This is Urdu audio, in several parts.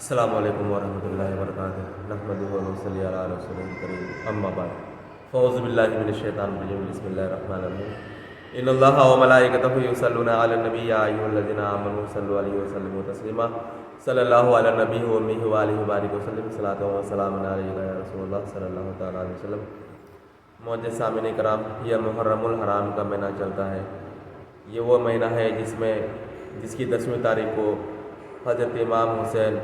السلام علیکم ورحمۃ اللہ وبرکاتہ نحمدہ و نصلی علی رسولہ الکریم اما بعد فاعوذ باللہ من الشیطان الرجیم بسم اللہ الرحمن الرحیم ان اللہ و ملائکتہ یصلون علی النبی یا ایھا الذین آمنوا صلوا علیہ وسلموا تسلیما صلی اللہ علی النبی و امہ و آلہ وبارک وسلم صلاۃ و سلام علیک یا رسول اللہ صلی اللہ تعالی علیہ وسلم۔ معزز سامعین کرام، یہ محرم الحرام کا مہینہ چلتا ہے۔ یہ وہ مہینہ ہے جس کی 10ویں تاریخ کو حضرت امام حسین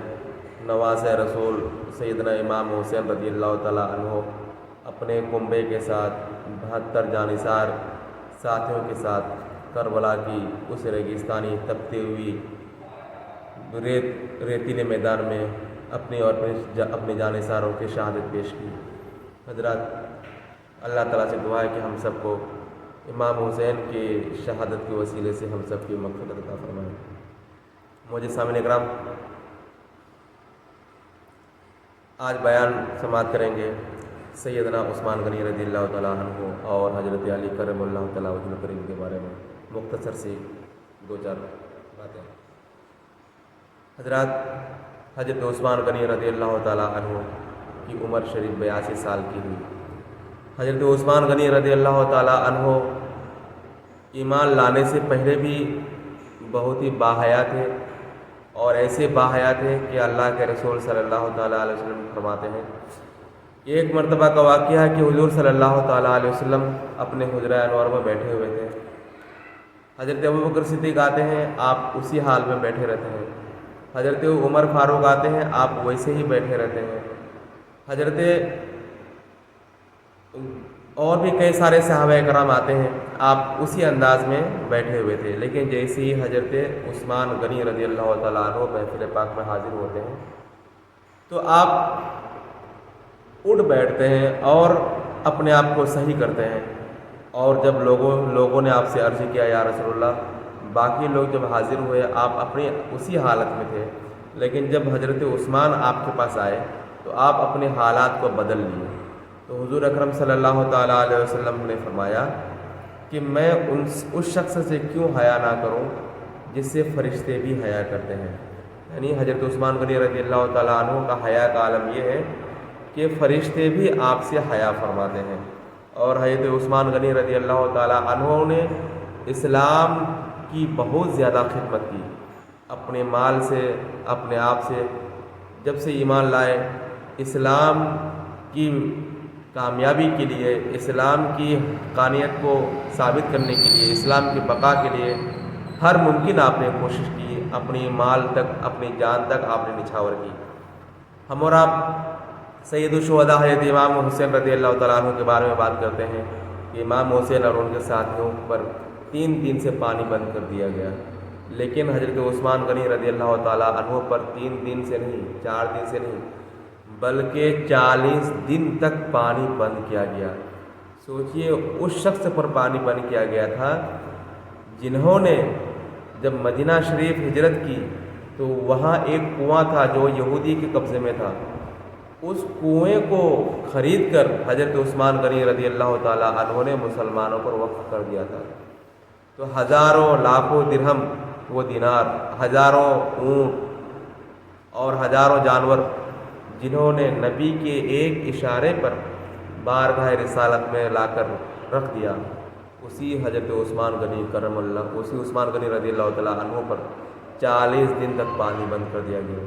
نواز رسول سیدنا امام حسین رضی اللہ تعالیٰ عنہ اپنے کنبے کے ساتھ 72 جانثار ساتھیوں کے ساتھ کربلا کی اس ریگستانی تپتی ہوئی ریتیلے میدان میں اپنے جانثاروں کی شہادت پیش کی۔ حضرات، اللہ تعالیٰ سے دعا ہے کہ ہم سب کو امام حسین کی شہادت کے وسیلے سے ہم سب کی مغفرت عطا فرمائے۔ مجھے سامعین کرام، آج بیان سماعت کریں گے سیدنا عثمان غنی رضی اللہ تعالیٰ عنہ اور حضرت علی کرم اللہ تعالیٰ وجہ کریم کے بارے میں مختصر سی 2-4 باتیں۔ حضرات، حضرت عثمان غنی رضی اللہ تعالیٰ عنہ کی عمر شریف 82 سال کی ہوئی۔ حضرت عثمان غنی رضی اللہ تعالیٰ عنہ ایمان لانے سے پہلے بھی بہت ہی باحیا تھے، اور ایسے باحیا تھے کہ اللہ کے رسول صلی اللہ تعالیٰ علیہ وسلم فرماتے ہیں، ایک مرتبہ کا واقعہ ہے کہ حضور صلی اللہ تعالیٰ علیہ وسلم اپنے حجرہ انور میں بیٹھے ہوئے تھے۔ حضرت ابوبکر صدیق آتے ہیں، آپ اسی حال میں بیٹھے رہتے ہیں۔ حضرت عمر فاروق آتے ہیں، آپ ویسے ہی بیٹھے رہتے ہیں۔ حضرت اور بھی کئی سارے صحابہ کرام آتے ہیں، آپ اسی انداز میں بیٹھے ہوئے تھے۔ لیکن جیسے ہی حضرت عثمان غنی رضی اللہ تعالیٰ عنہ محفل پاک میں حاضر ہوتے ہیں تو آپ اٹھ بیٹھتے ہیں اور اپنے آپ کو صحیح کرتے ہیں۔ اور جب لوگوں نے آپ سے عرض کیا یا رسول اللہ، باقی لوگ جب حاضر ہوئے آپ اپنی اسی حالت میں تھے، لیکن جب حضرت عثمان آپ کے پاس آئے تو آپ اپنے حالات کو بدل لیے۔ تو حضور اکرم صلی اللہ تعالیٰ علیہ وسلم نے فرمایا کہ میں اس شخص سے کیوں حیا نہ کروں جس سے فرشتے بھی حیا کرتے ہیں۔ یعنی حضرت عثمان غنی رضی اللہ تعالیٰ عنہ کا حیا کا عالم یہ ہے کہ فرشتے بھی آپ سے حیا فرماتے ہیں۔ اور حضرت عثمان غنی رضی اللہ تعالیٰ عنہ نے اسلام کی بہت زیادہ خدمت کی، اپنے مال سے، اپنے آپ سے۔ جب سے ایمان لائے، اسلام کی کامیابی کے لیے، اسلام کی حقانیت کو ثابت کرنے کے لیے، اسلام کی بقا کے لیے ہر ممکن آپ نے کوشش کی، اپنی مال تک، اپنی جان تک آپ نے نچھاور کی۔ ہم اور آپ سید الشہداء حضرت امام حسین رضی اللہ تعالیٰ عنہ کے بارے میں بات کرتے ہیں کہ امام حسین اور ان کے ساتھیوں پر 3 دن سے پانی بند کر دیا گیا، لیکن حضرت عثمان غنی رضی اللہ تعالیٰ عنہ پر 3 دن سے نہیں، 4 دن سے نہیں، بلکہ 40 دن تک پانی بند کیا گیا۔ سوچئے، اس شخص پر پانی بند کیا گیا تھا جنہوں نے جب مدینہ شریف ہجرت کی تو وہاں ایک کنواں تھا جو یہودی کے قبضے میں تھا، اس کنویں کو خرید کر حضرت عثمان غنی رضی اللہ تعالیٰ عنہ نے مسلمانوں پر وقف کر دیا تھا۔ تو ہزاروں لاکھوں درہم و دینار، ہزاروں اونٹ اور ہزاروں جانور جنہوں نے نبی کے ایک اشارے پر بارگاہ رسالت میں لا کر رکھ دیا، اسی حضرت عثمان غنی کرم اللہ، اسی عثمان غنی رضی اللہ تعالیٰ عنہ پر 40 دن تک پانی بند کر دیا گیا،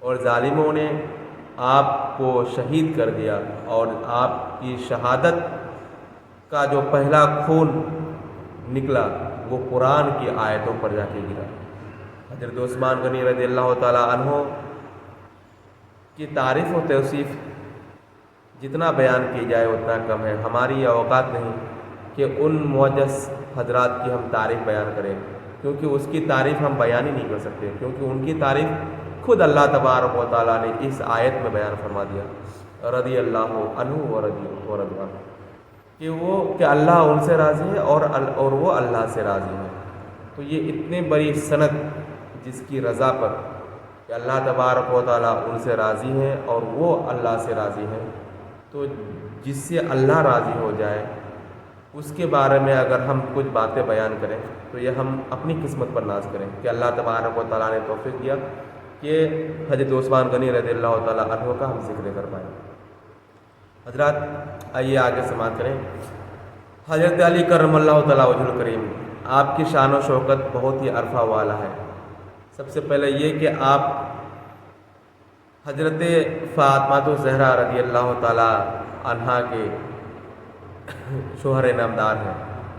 اور ظالموں نے آپ کو شہید کر دیا، اور آپ کی شہادت کا جو پہلا خون نکلا وہ قرآن کی آیتوں پر جا کے گرا۔ حضرت عثمان غنی رضی اللہ تعالیٰ عنہ کی تعریف و توصیف جتنا بیان کی جائے اتنا کم ہے۔ ہماری یہ اوقات نہیں کہ ان معجز حضرات کی ہم تعریف بیان کریں، کیونکہ اس کی تعریف ہم بیان ہی نہیں کر سکتے، کیونکہ ان کی تعریف خود اللہ تبارک و تعالیٰ نے اس آیت میں بیان فرما دیا، رضی اللہ عنہ و رضی عنہ، کہ اللہ ان سے راضی ہے اور وہ اللہ سے راضی ہے۔ تو یہ اتنی بڑی سند جس کی رضا پر کہ اللہ تبارک و تعالیٰ ان سے راضی ہیں اور وہ اللہ سے راضی ہیں، تو جس سے اللہ راضی ہو جائے اس کے بارے میں اگر ہم کچھ باتیں بیان کریں تو یہ ہم اپنی قسمت پر ناز کریں کہ اللہ تبارک و تعالیٰ نے توفیق دیا کہ حضرت عثمان غنی رضی اللہ تعالیٰ عنہ کا ہم ذکر کر پائیں۔ حضرات آئیے آگے سماعت کریں۔ حضرت علی کرم اللہ تعالیٰ وجہ الکریم، آپ کی شان و شوکت بہت ہی عرفہ والا ہے۔ سب سے پہلے یہ کہ آپ حضرت فاطمہ الزہرا رضی اللہ تعالیٰ عنہا کے شوہر نامدار ہیں،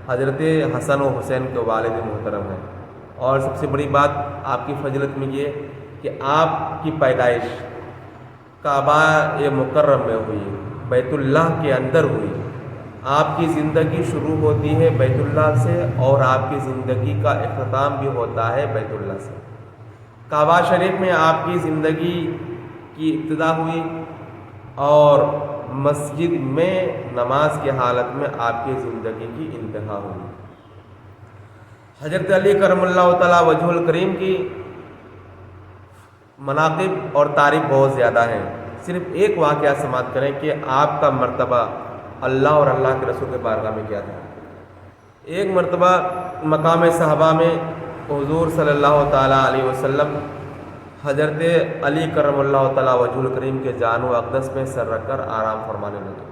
حضرت حسن و حسین کے والد محترم ہیں، اور سب سے بڑی بات آپ کی فضیلت میں یہ کہ آپ کی پیدائش کعبہ مکرم میں ہوئی، بیت اللہ کے اندر ہوئی۔ آپ کی زندگی شروع ہوتی ہے بیت اللہ سے اور آپ کی زندگی کا اختتام بھی ہوتا ہے بیت اللہ سے۔ کعبہ شریف میں آپ کی زندگی کی ابتدا ہوئی اور مسجد میں نماز کی حالت میں آپ کی زندگی کی انتہا ہوئی۔ حضرت علی کرم اللہ تعالیٰ وجہ الکریم کی مناقب اور تعریف بہت زیادہ ہیں۔ صرف ایک واقعہ سماعت کریں کہ آپ کا مرتبہ اللہ اور اللہ کے رسول کے بارگاہ میں کیا تھا۔ ایک مرتبہ مقام صحابہ میں حضور صلی اللہ تعالیٰ علیہ وسلم حضرت علی کرم اللہ تعالیٰ وجہ الکریم کے جانو اقدس میں سر رکھ کر آرام فرمانے لگے۔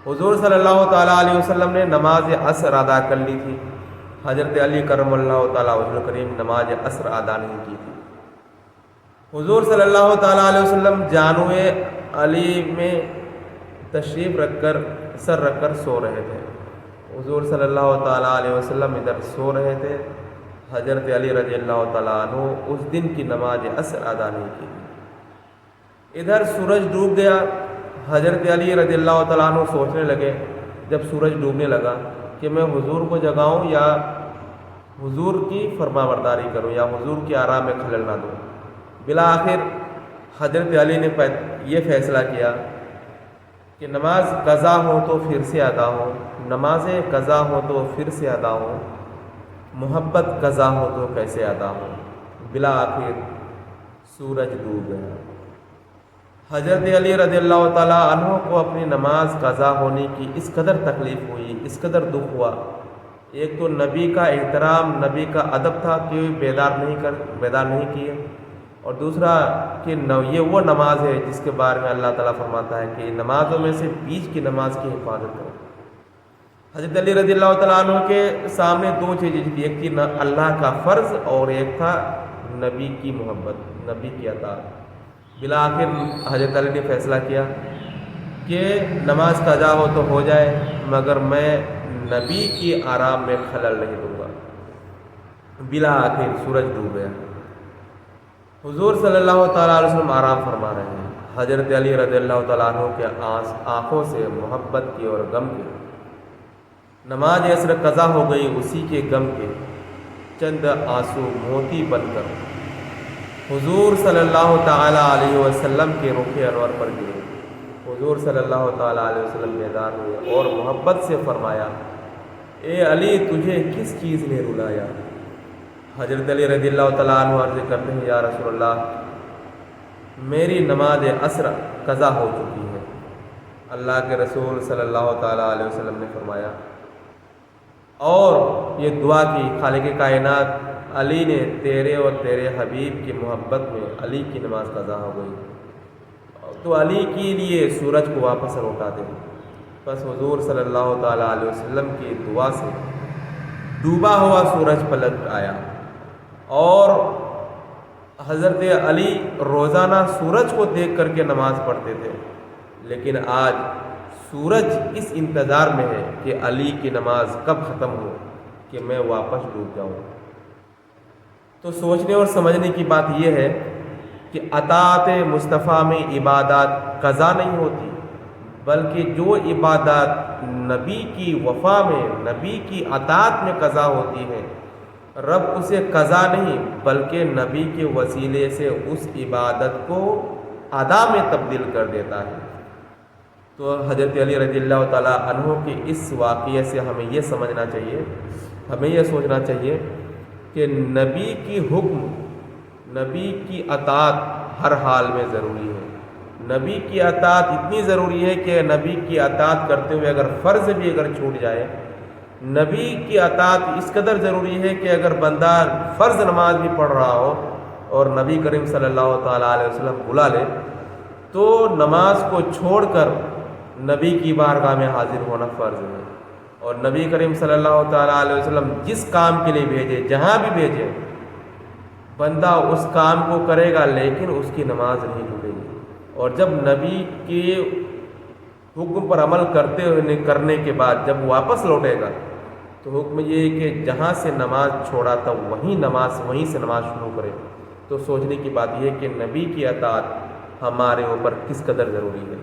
حضور صلی اللہ تعالیٰ علیہ وسلم نے نماز عصر ادا کر لی تھی، حضرت علی کرم اللہ تعالیٰ وجہ الکریم نماز عصر ادا نہیں کی تھی۔ حضور صلی اللہ تعالیٰ علیہ وسلم جانوے علی میں تشریف رکھ کر سر رکھ کر سو رہے تھے۔ حضور صلی اللہ تعالیٰ علیہ وسلم ادھر سو رہے تھے، حضرت علی رضی اللہ تعالیٰ عنہ اس دن کی نماز عصر ادا نہیں کی تھی۔ ادھر سورج ڈوب گیا، حضرت علی رضی اللہ تعالیٰ عنہ سوچنے لگے جب سورج ڈوبنے لگا کہ میں حضور کو جگاؤں یا حضور کی فرما برداری کروں یا حضور کی آرام میں خلل نہ دوں۔ بالآخر حضرت علی نے یہ فیصلہ کیا کہ نماز قضا ہو تو پھر سے ادا ہو، نمازیں قضا ہو تو پھر سے ادا ہو، محبت قضا ہو تو کیسے ادا ہو۔ بالآخر سورج ڈوب گیا۔ حضرت علی رضی اللہ تعالیٰ عنہ کو اپنی نماز قضا ہونے کی اس قدر تکلیف ہوئی، اس قدر دکھ ہوا۔ ایک تو نبی کا احترام، نبی کا ادب تھا کہ بیدار نہیں کیے، اور دوسرا کہ یہ وہ نماز ہے جس کے بارے میں اللہ تعالیٰ فرماتا ہے کہ نمازوں میں سے بیچ کی نماز کی حفاظت کرو۔ حضرت علی رضی اللہ تعالیٰ عنہ کے سامنے دو چیزیں تھیں، ایک تھی اللہ کا فرض اور ایک تھا نبی کی محبت، نبی کی اطاعت۔ بالآخر حضرت علی نے فیصلہ کیا کہ نماز قضا ہو تو ہو جائے مگر میں نبی کی آرام میں خلل نہیں دوں گا۔ بالآخر سورج ڈوب گیا۔ حضور صلی اللہ تعالیٰ علیہ وسلم آرام فرما رہے ہیں، حضرت علی رضی اللہ تعالیٰ عنہ کے آنکھوں سے محبت کی اور غم کی نماز عصر قضا ہو گئی، اسی کے غم کے چند آنسو موتی بن کر حضور صلی اللہ تعالیٰ علیہ وسلم کے رخ انور پر گرے۔ حضور صلی اللہ تعالیٰ علیہ وسلم بیدار ہوئے اور محبت سے فرمایا، اے علی تجھے کس چیز نے رلایا؟ حضرت علی رضی اللہ تعالیٰ عنہ عرض کرتے ہیں، یا رسول اللہ میری نماز عصر قضا ہو چکی ہے۔ اللہ کے رسول صلی اللہ تعالیٰ علیہ وسلم نے فرمایا اور یہ دعا کی، خالق کائنات علی نے تیرے اور تیرے حبیب کی محبت میں علی کی نماز قضا ہو گئی، تو علی کے لیے سورج کو واپس لوٹا دے۔ بس حضور صلی اللہ تعالیٰ علیہ وسلم کی دعا سے ڈوبا ہوا سورج پلٹ آیا، اور حضرت علی روزانہ سورج کو دیکھ کر کے نماز پڑھتے تھے، لیکن آج سورج اس انتظار میں ہے کہ علی کی نماز کب ختم ہو کہ میں واپس ڈوب جاؤں۔ تو سوچنے اور سمجھنے کی بات یہ ہے کہ اطاعت مصطفیٰ میں عبادات قضا نہیں ہوتی، بلکہ جو عبادات نبی کی وفا میں، نبی کی اطاعت میں قضا ہوتی ہے، رب اسے قضا نہیں بلکہ نبی کے وسیلے سے اس عبادت کو ادا میں تبدیل کر دیتا ہے۔ تو حضرت علی رضی اللہ تعالیٰ عنہ کے اس واقعے سے ہمیں یہ سمجھنا چاہیے، ہمیں یہ سوچنا چاہیے کہ نبی کی حکم، نبی کی اطاعت ہر حال میں ضروری ہے۔ نبی کی اطاعت اتنی ضروری ہے کہ نبی کی اطاعت کرتے ہوئے اگر فرض بھی اگر چھوٹ جائے، نبی کی اطاعت اس قدر ضروری ہے کہ اگر بندہ فرض نماز بھی پڑھ رہا ہو اور نبی کریم صلی اللہ تعالیٰ علیہ وسلم بلا لے تو نماز کو چھوڑ کر نبی کی بارگاہ میں حاضر ہونا فرض ہے۔ اور نبی کریم صلی اللہ تعالیٰ علیہ وسلم جس کام کے لیے بھیجے، جہاں بھی بھیجے، بندہ اس کام کو کرے گا لیکن اس کی نماز نہیں ٹوٹے گی۔ اور جب نبی کے حکم پر عمل کرنے کے بعد جب واپس لوٹے گا تو حکم یہ ہے کہ جہاں سے نماز چھوڑا تھا وہیں سے نماز شروع کرے۔ تو سوچنے کی بات یہ ہے کہ نبی کی اطاعت ہمارے اوپر کس قدر ضروری ہے۔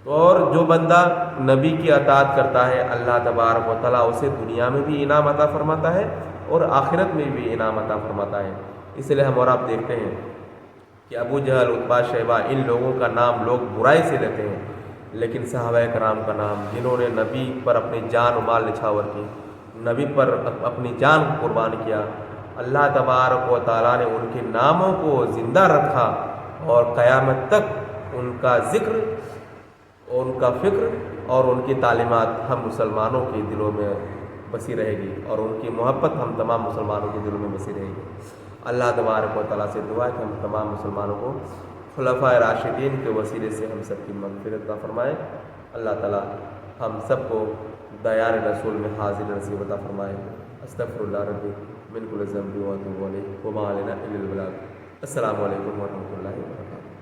اور جو بندہ نبی کی اطاعت کرتا ہے اللہ تبارک و تعالیٰ اسے دنیا میں بھی انعام عطا فرماتا ہے اور آخرت میں بھی انعام عطا فرماتا ہے۔ اس لیے ہم اور آپ دیکھتے ہیں کہ ابو جہل، عتبہ، شیبہ، ان لوگوں کا نام لوگ برائی سے لیتے ہیں، لیکن صحابہ کرام کا نام، جنہوں نے نبی پر اپنی جان و مال نچھاور کی، نبی پر اپنی جان کو قربان کیا، اللہ تبارک و تعالیٰ نے ان کے ناموں کو زندہ رکھا اور قیامت تک ان کا ذکر اور ان کا فکر اور ان کی تعلیمات ہم مسلمانوں کے دلوں میں بسی رہے گی اور ان کی محبت ہم تمام مسلمانوں کے دلوں میں بسی رہے گی۔ اللہ تبارک و تعالیٰ سے دعا ہے کہ ہم تمام مسلمانوں کو خلفائے راشدین کے وسیلے سے ہم سب کی مغفرت عطا فرمائے۔ اللہ تعالیٰ ہم سب کو دیار رسول میں حاضر نصیب عطا فرمائے۔ استغفر اللہ ربی من کل ذنب و اتوب الیہ وما علینا الا البلاغ۔ السلام علیکم ورحمۃ اللہ وبرکاتہ۔